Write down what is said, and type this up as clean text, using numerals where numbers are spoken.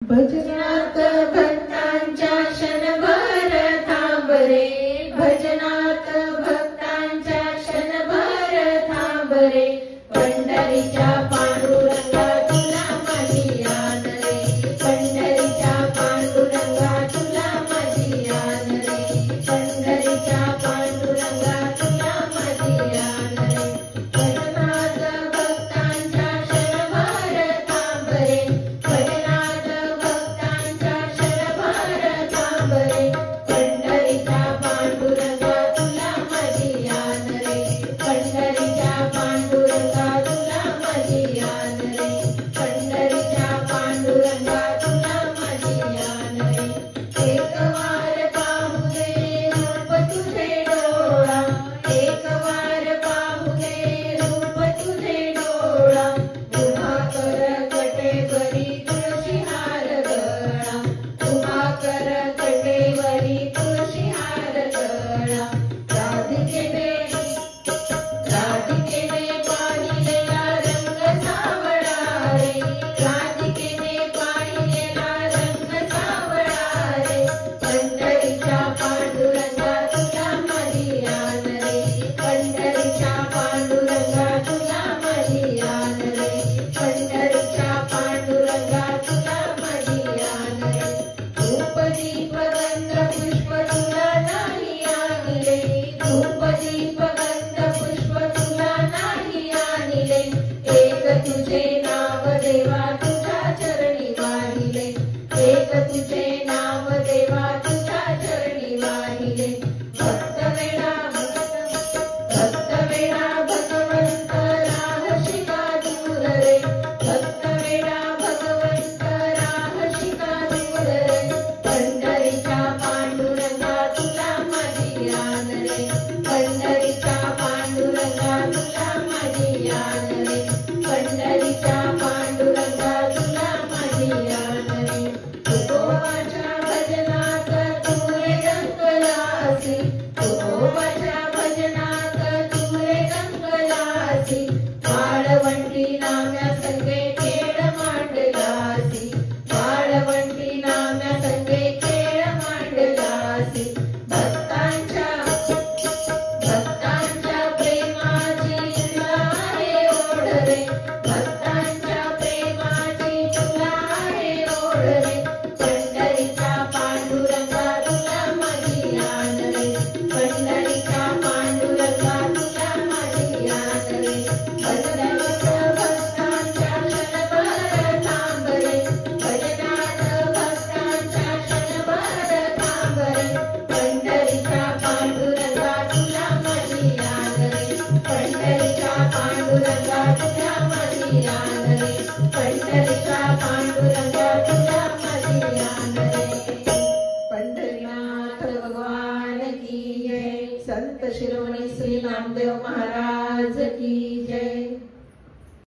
भजनात भक्तांच्या क्षणभर थांब रे, भजनात भक्तांच्या क्षणभर थांब रे, पंढरीच्या पांडुरंगा तुला माझी आन रे, पंढरीच्या पांडुरंगा तुला माझी आन रे, पंढरीच्या पांडुरंगा तुला माझी आन रे, भजनात भक्तांच्या क्षणभर थांब रे, भजनात भक्तांच्या क्षणभर थांब रे, पंढरीच्या पांडुरंगा तुला माझी आन रे, पंढरीच्या पांडुरंगा तुला माझी आन रे, पंढरीच्या पांडुरंगा तुला माझी आन रे, एक वार पाहू दे रूप तुझे डोळा, एक वार पाहू दे रूप तुझे डोळा, उभा कर कटेवरी तुळशी हार गळा, उभा कर कटेवरी तुळशी हार गळा, राधिकेने पाहिलेला रंग सावळा रे, राधिकेने पाहिलेला रंग सावळा रे, पंढरीच्या पांडुरंगा तुला माझी आन रे, पंढरीच्या पांडुरंगा तुला माझी आन रे, पंढरीच्या पांडुरंगा तुला माझी आन रे, धूप दीप गंध पुष्प तुला नाही आणले, धूप दीप गंध पुष्प तुला नाही आणले, एक तुझे नाव देवा तुझ्या चरणी वाहिले, एक तुझे नाव देवा तुझ्या चरणी वाहिले, भक्त वेळा भगवंत राहशी का दूर रे, भक्त वेळा भगवंत राहशी का दूर रे, पंढरीच्या पांडुरंगा तुला माझी आन रे, पंढरीच्या पांडुरंगा तुला माझी आन रे, पंढरीच्या पांडुरंगा तुला माझी आन रे, तुकोबाच्या भजनात तू रे रंगलासी, तुकोबाच्या भजनात तू रे रंगलासी, वाळवंटी नाम्या संगे खेळ मांडलासी, वाळवंटी नाम्या संगे खेळ मांडलासी, भक्तांच्या प्रेमाची तुला आहे ओढ रे, भक्तांच्या प्रेमाची तुला आहे ओढ रे, पंढरीच्या पांडुरंगा तुला माझी आन रे, पंढरीच्या पांडुरंगा तुला माझी आन रे, भजनात भक्तांच्या क्षणभर थांब रे, भजनात भक्तांच्या क्षणभर थांब रे, पंढरीच्या पांडुरंगा तुला माझी आन रे, पंढरीच्या पांडुरंगा तुला माझी आन रे, पंढरीच्या पांडुरंगा तुला माझी आन रे, पंढरीनाथ भगवान की जय, संत शिरोमणी श्री नामदेव महाराज की जय।